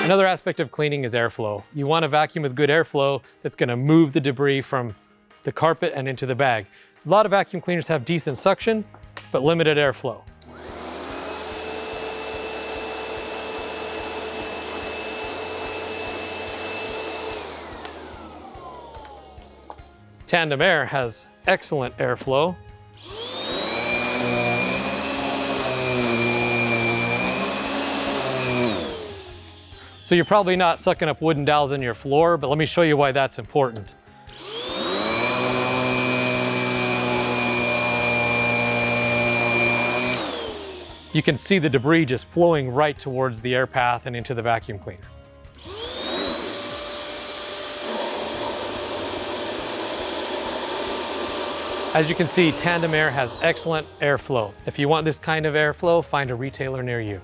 Another aspect of cleaning is airflow. You want a vacuum with good airflow that's going to move the debris from the carpet and into the bag. A lot of vacuum cleaners have decent suction, but limited airflow. Tandem Air has excellent airflow. So you're probably not sucking up wooden dowels in your floor, but let me show you why that's important. You can see the debris just flowing right towards the air path and into the vacuum cleaner. As you can see, Tandem Air has excellent airflow. If you want this kind of airflow, find a retailer near you.